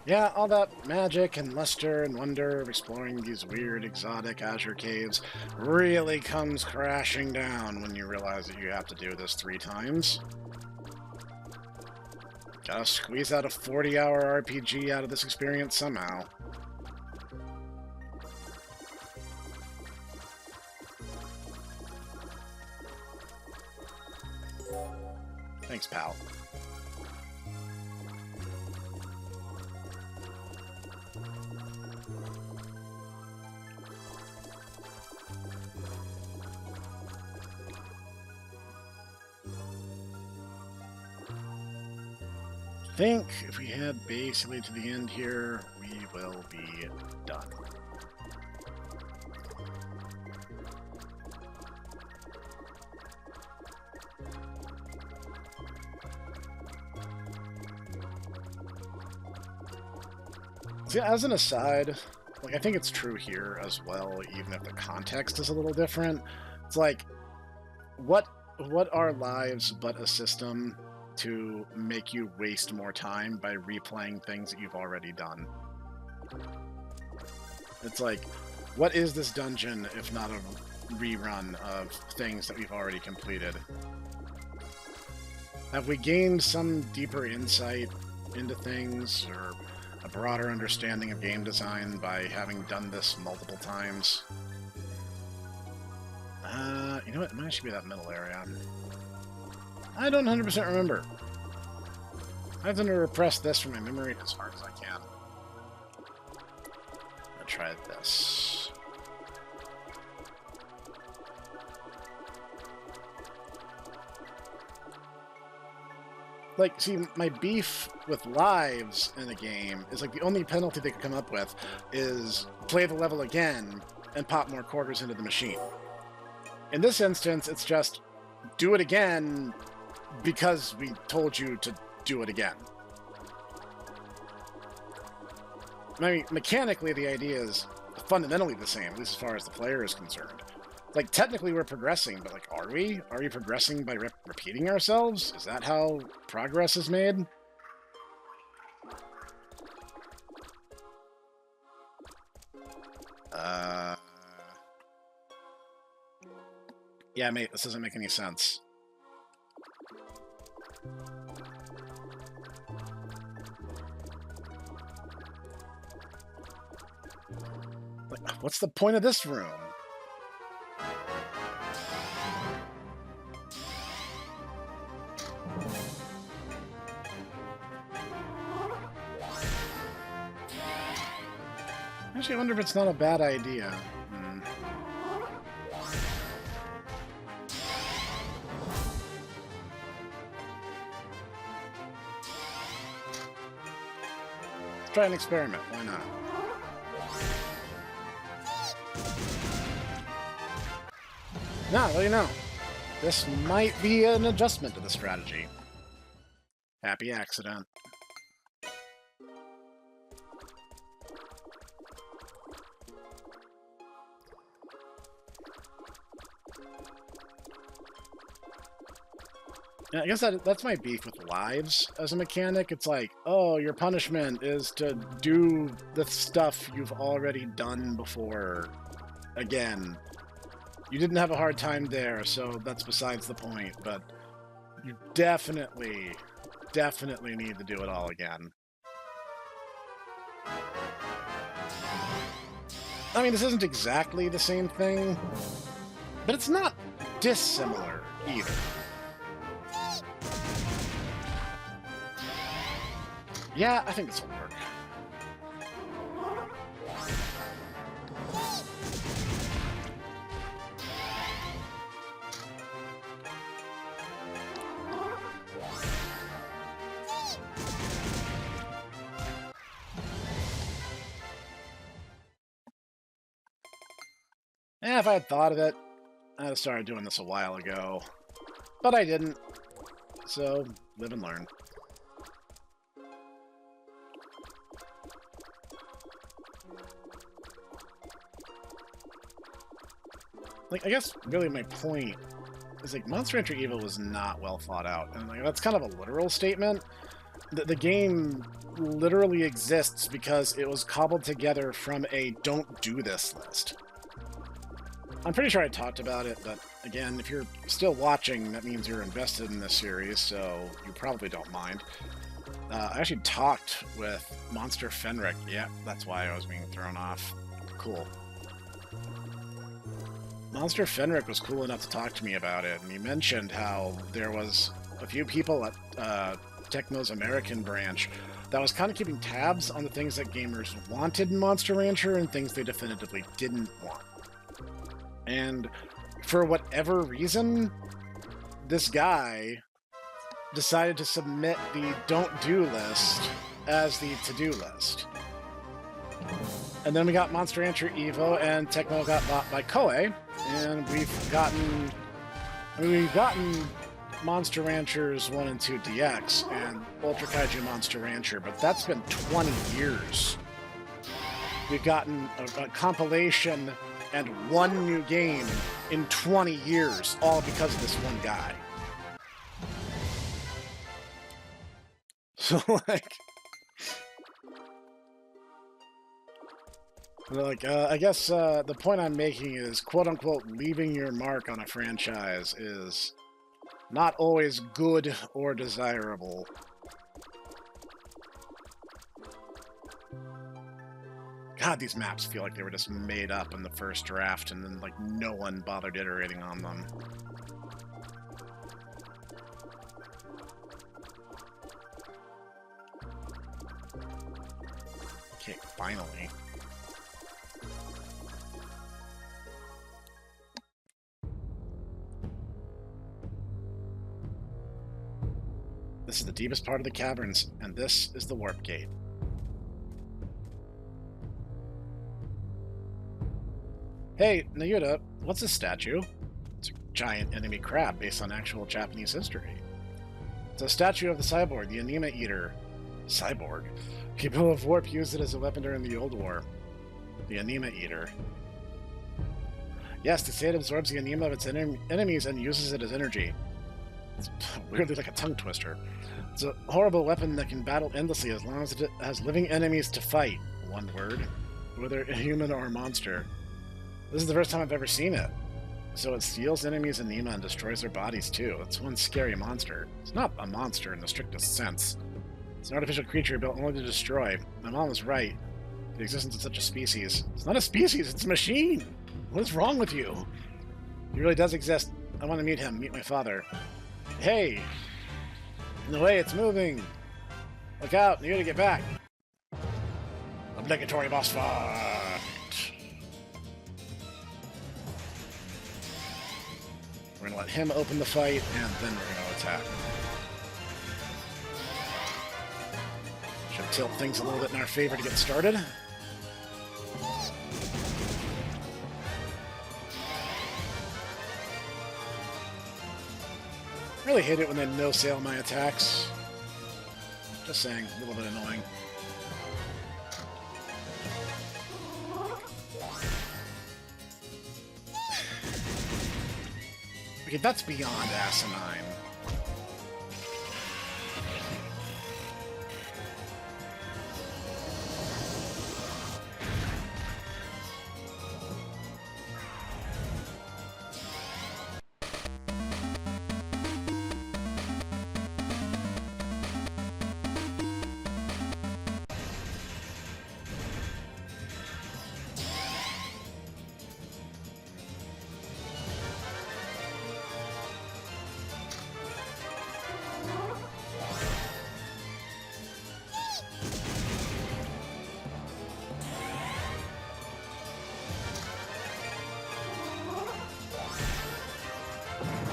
A: Yeah, all that magic and luster and wonder of exploring these weird, exotic azure caves really comes crashing down when you realize that you have to do this 3 times. Gotta squeeze out a 40-hour RPG out of this experience somehow. Thanks, pal. I think if we head basically to the end here, we will be done. See, as an aside, like, I think it's true here as well, even if the context is a little different. It's like, what are lives but a system to make you waste more time by replaying things that you've already done? It's like, what is this dungeon if not a rerun of things that we've already completed? Have we gained some deeper insight into things, or a broader understanding of game design by having done this multiple times. You know what? It might actually be that middle area. I don't 100% remember. I have to repress this from my memory as hard as I can. I'll try this. Like, see, my beef with lives in a game is like the only penalty they could come up with is play the level again and pop more quarters into the machine. In this instance, it's just do it again because we told you to do it again. I mean, mechanically, the idea is fundamentally the same, at least as far as the player is concerned. Like, technically we're progressing, but, like, are we? Are we progressing by repeating ourselves? Is that how progress is made? Yeah, mate, this doesn't make any sense. Like, what's the point of this room? Actually, I wonder if it's not a bad idea. Let's try an experiment. Why not? No, well, you know, this might be an adjustment to the strategy. Happy accident. Yeah, I guess that's my beef with lives as a mechanic. It's like, oh, your punishment is to do the stuff you've already done before again. You didn't have a hard time there, so that's besides the point, but you definitely need to do it all again. I mean, this isn't exactly the same thing, but it's not dissimilar either. Yeah, I think this will work. Yeah, if I had thought of it, I'd have started doing this a while ago. But I didn't. So, live and learn. Like, I guess really my point is, like, Monster Hunter EVO was not well thought out. And, like, that's kind of a literal statement. The game literally exists because it was cobbled together from a don't do this list. I'm pretty sure I talked about it, but again, if you're still watching, that means you're invested in this series, so you probably don't mind. I actually talked with Monster Fenric. Yeah, that's why I was being thrown off. Cool. Monster Fenric was cool enough to talk to me about it, and he mentioned how there was a few people at Tecmo's American branch that was kind of keeping tabs on the things that gamers wanted in Monster Rancher and things they definitively didn't want. And for whatever reason, this guy decided to submit the don't do list as the to-do list. And then we got Monster Rancher EVO, and Tecmo got bought by Koei, and we've gotten Monster Ranchers 1 and 2 DX and Ultra Kaiju Monster Rancher, but that's been 20 years. We've gotten a compilation and one new game in 20 years, all because of this one guy. So, I guess the point I'm making is, quote-unquote, leaving your mark on a franchise is not always good or desirable. God, these maps feel like they were just made up in the first draft, and then, like, no one bothered iterating on them. Okay, finally. This is the deepest part of the caverns, and this is the warp gate. Hey, Nayuta, what's this statue? It's a giant enemy crab based on actual Japanese history. It's a statue of the cyborg, the Anima Eater. Cyborg? People of Warp used it as a weapon during the Old War. The Anima Eater. Yes, they say it absorbs the anima of its enemies and uses it as energy. It's weirdly like a tongue twister. It's a horrible weapon that can battle endlessly as long as it has living enemies to fight. One word. Whether a human or a monster. This is the first time I've ever seen it. So it steals enemies' anima and destroys their bodies too. It's one scary monster. It's not a monster in the strictest sense. It's an artificial creature built only to destroy. My mom was right. The existence of such a species. It's not a species, it's a machine! What is wrong with you? He really does exist. I want to meet him, meet my father. Hey! In the way, it's moving! Look out, you gotta get back! Obligatory boss fight! We're gonna let him open the fight, and then we're gonna attack. Should tilt things a little bit in our favor to get started. I really hate it when they no-sale my attacks. Just saying, a little bit annoying. Okay, that's beyond asinine.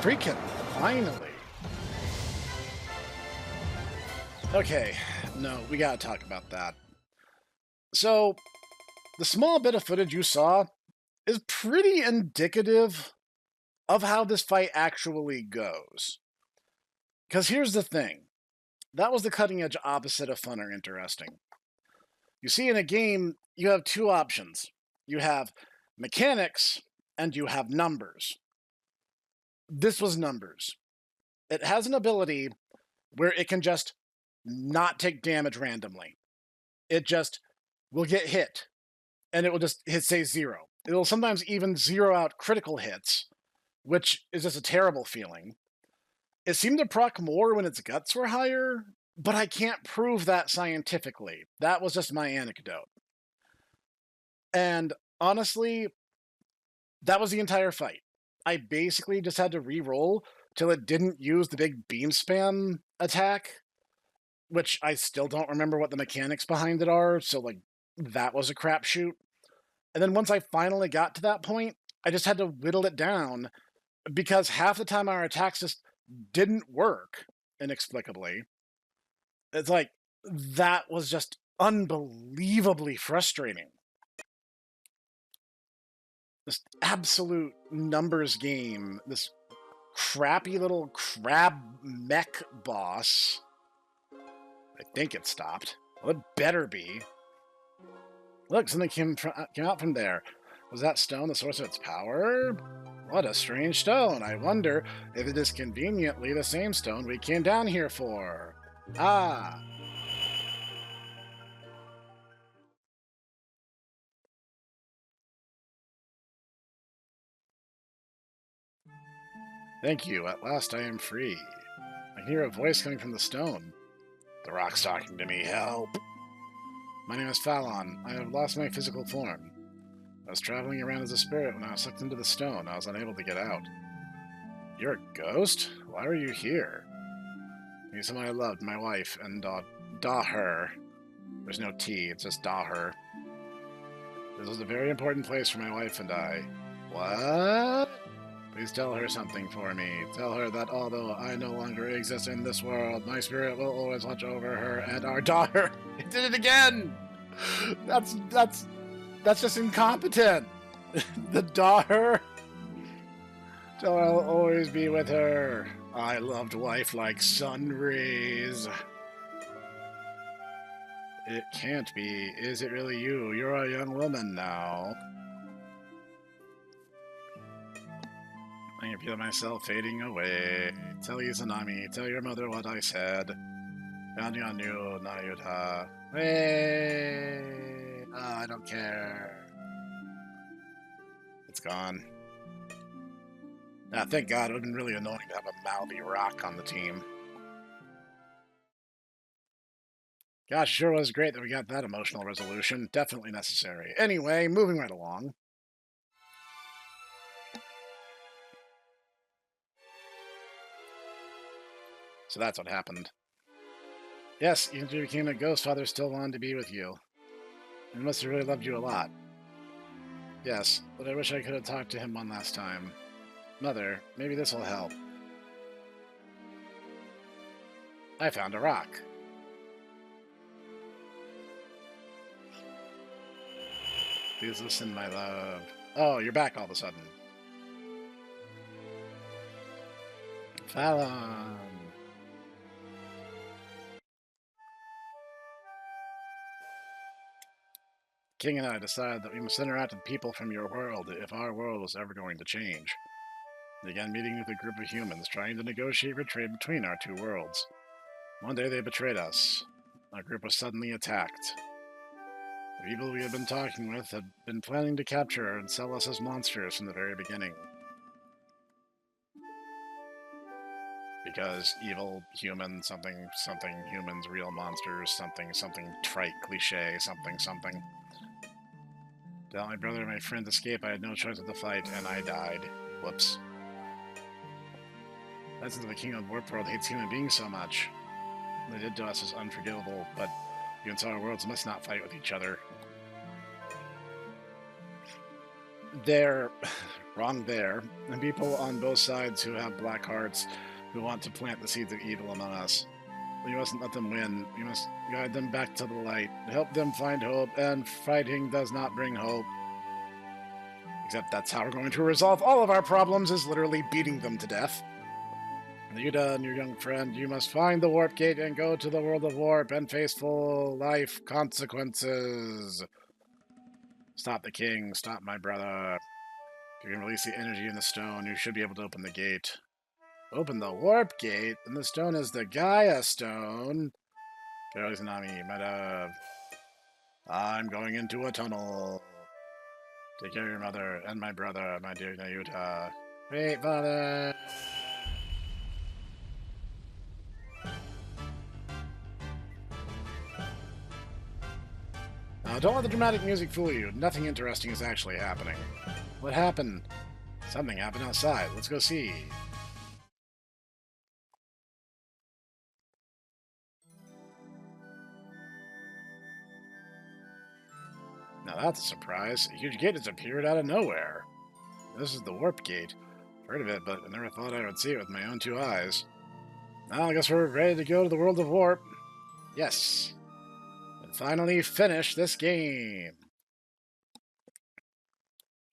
A: Freaking finally. Okay, no, we gotta talk about that. So, the small bit of footage you saw is pretty indicative of how this fight actually goes. Because here's the thing. That was the cutting edge opposite of fun or interesting. You see, in a game, you have two options. You have mechanics and you have numbers. This was numbers. It has an ability where it can just not take damage randomly. It just will get hit, and it will just say 0. It will sometimes even zero out critical hits, which is just a terrible feeling. It seemed to proc more when its guts were higher, but I can't prove that scientifically. That was just my anecdote. And honestly, that was the entire fight. I basically just had to re-roll till it didn't use the big beam spam attack, which I still don't remember what the mechanics behind it are, so, like, that was a crapshoot. And then once I finally got to that point, I just had to whittle it down, because half the time our attacks just didn't work, inexplicably. It's like, that was just unbelievably frustrating. This absolute numbers game, this crappy little crab mech boss. I think it stopped. Well, it better be. Look, something came out from there. Was that stone the source of its power? What a strange stone. I wonder if it is conveniently the same stone we came down here for. Ah. Thank you. At last I am free. I hear a voice coming from the stone. The rock's talking to me. Help. My name is Fallon. I have lost my physical form. I was traveling around as a spirit when I was sucked into the stone. I was unable to get out. You're a ghost? Why are you here? He's someone I loved, my wife, and her. There's no T, it's just her. This was a very important place for my wife and I. What? Please tell her something for me. Tell her that although I no longer exist in this world, my spirit will always watch over her and our daughter. It did it again! That's just incompetent. The daughter. Tell her I'll always be with her. I loved wife like sun rays. It can't be. Is it really you? You're a young woman now. I can feel myself fading away. Tell Izanami, tell your mother what I said. Ganyanyu Nayuta. Hey! Oh, I don't care. It's gone. Ah, thank God, it would have been really annoying to have a mouthy rock on the team. Gosh, it sure was great that we got that emotional resolution. Definitely necessary. Anyway, moving right along. So that's what happened. Yes, even if you became a ghost, Father still wanted to be with you. He must have really loved you a lot. Yes, but I wish I could have talked to him one last time. Mother, maybe this will help. I found a rock. Please listen, my love. Oh, you're back all of a sudden. Fallon. King and I decided that we must interact with people from your world if our world was ever going to change. We began meeting with a group of humans, trying to negotiate for trade between our two worlds. One day they betrayed us. Our group was suddenly attacked. The people we had been talking with had been planning to capture and sell us as monsters from the very beginning. Because evil, human, something, humans, real monsters, something, trite, cliche, something. To help my brother and my friends escape, I had no choice but to fight, and I died. Whoops. That's the king of the warp world hates human beings so much. What they did to us is unforgivable, but against our worlds must not fight with each other. They're wrong there, and people on both sides who have black hearts who want to plant the seeds of evil among us. We mustn't let them win. We must guide them back to the light, help them find hope, and fighting does not bring hope. Except that's how we're going to resolve all of our problems, is literally beating them to death. Yuta and your young friend, you must find the warp gate and go to the world of warp and face full life consequences. Stop the king, stop my brother. If you can release the energy in the stone, you should be able to open the gate. Open the warp gate? And the stone is the Gaia stone. Farewell, Izanami, my love. I'm going into a tunnel. Take care of your mother and my brother, my dear Nayuta. Wait, father! Now, don't let the dramatic music fool you. Nothing interesting is actually happening. What happened? Something happened outside. Let's go see. Now that's a surprise. A huge gate has appeared out of nowhere. This is the warp gate. Heard of it, but I never thought I would see it with my own two eyes. Now I guess we're ready to go to the world of warp. Yes. And finally finish this game.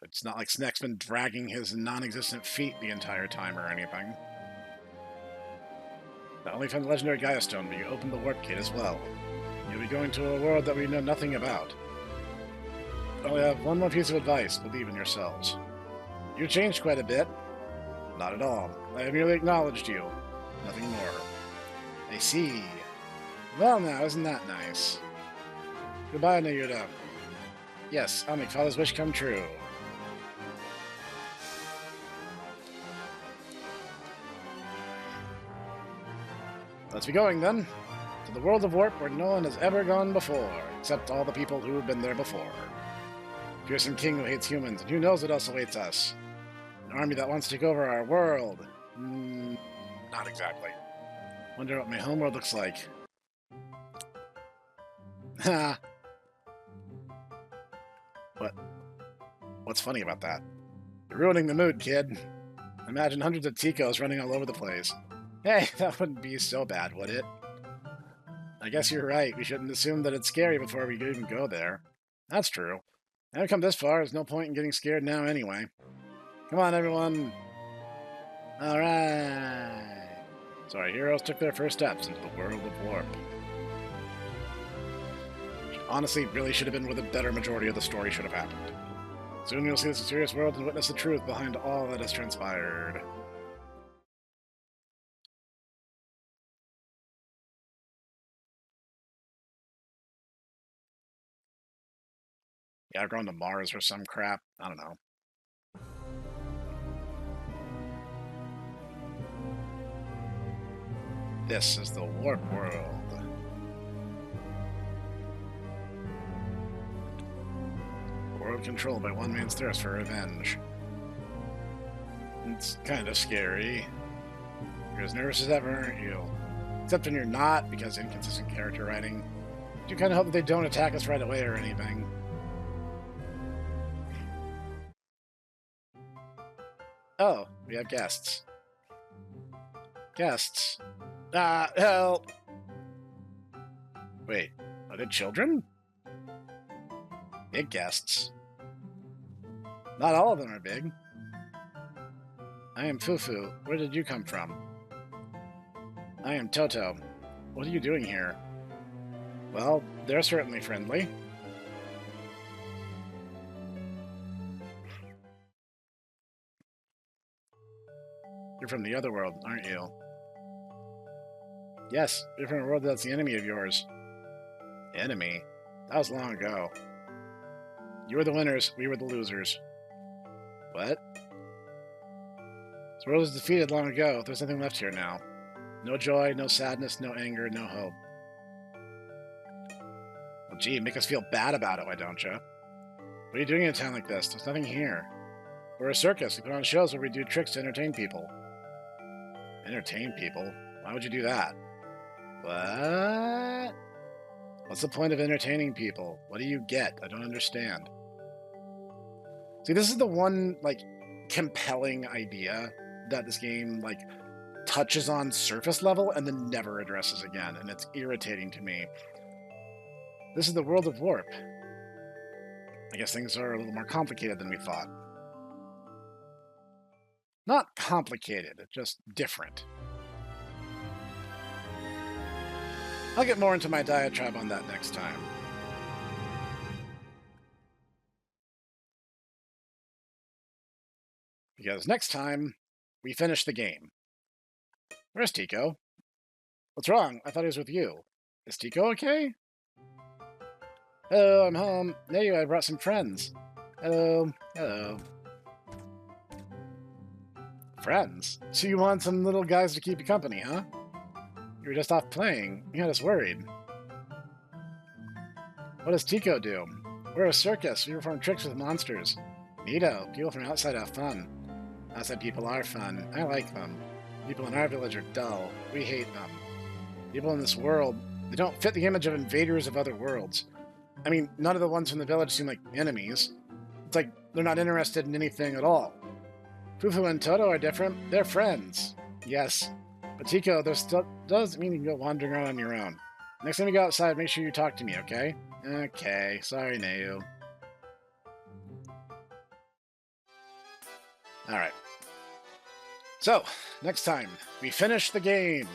A: It's not like Snek's been dragging his non-existent feet the entire time or anything. Not only found the legendary Gaia Stone, but you opened the warp gate as well. You'll be going to a world that we know nothing about. I only have one more piece of advice. Believe in yourselves. You changed quite a bit. Not at all. I have merely acknowledged you. Nothing more. I see. Well now, isn't that nice? Goodbye, Nayuta. Yes, I'll make Father's wish come true. Let's be going, then. To the world of warp where no one has ever gone before, except all the people who have been there before. Fearsome king who hates humans, and who knows what else awaits us. An army that wants to take over our world. Not exactly. Wonder what my homeworld looks like. Ha! What's funny about that? You're ruining the mood, kid. Imagine hundreds of Ticos running all over the place. Hey, that wouldn't be so bad, would it? I guess you're right. We shouldn't assume that it's scary before we even go there. That's true. Now we've come this far, there's no point in getting scared now anyway. Come on, everyone. Alright. So our heroes took their first steps into the world of warp. Honestly, really should have been where the better majority of the story should have happened. Soon you'll see this mysterious world and witness the truth behind all that has transpired. Yeah, I've gone to Mars or some crap. I don't know. This is the warp world. World controlled by one man's thirst for revenge. It's kind of scary. You're as nervous as ever, aren't you? Except when you're not, because inconsistent character writing. You kind of hope that they don't attack us right away or anything. Oh, we have guests. Guests. Ah, help! Wait, are they children? Big guests. Not all of them are big. I am Fufu. Where did you come from? I am Toto. What are you doing here? Well, they're certainly friendly. You're from the other world, aren't you? Yes, you're from a world that's the enemy of yours. Enemy? That was long ago. You were the winners, we were the losers. What? This world was defeated long ago. There's nothing left here now. No joy, no sadness, no anger, no hope. Well, gee, make us feel bad about it, why don't you? What are you doing in a town like this? There's nothing here. We're a circus. We put on shows where we do tricks to entertain people. Entertain people? Why would you do that? What? What's the point of entertaining people? What do you get? I don't understand. See, this is the one, like, compelling idea that this game, like, touches on surface level and then never addresses again, and it's irritating to me. This is the world of warp. I guess things are a little more complicated than we thought. Not complicated, just different. I'll get more into my diatribe on that next time. Because next time, we finish the game. Where's Tico? What's wrong? I thought he was with you. Is Tico okay? Hello, I'm home. Hey, I brought some friends. Hello. Hello. Friends? So you want some little guys to keep you company, huh? You were just off playing. You had us worried. What does Tico do? We're a circus. We perform tricks with monsters. Neato. People from outside have fun. Outside people are fun. I like them. People in our village are dull. We hate them. People in this world, they don't fit the image of invaders of other worlds. I mean, none of the ones from the village seem like enemies. It's like they're not interested in anything at all. Fufu and Toto are different. They're friends. Yes. But Tico, there still doesn't mean you can go wandering around on your own. Next time you go outside, make sure you talk to me, okay? Okay. Sorry, Neu. Alright. So, next time, we finish the game,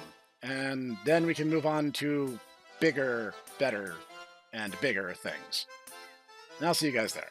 A: and then we can move on to bigger, better, and bigger things. And I'll see you guys there.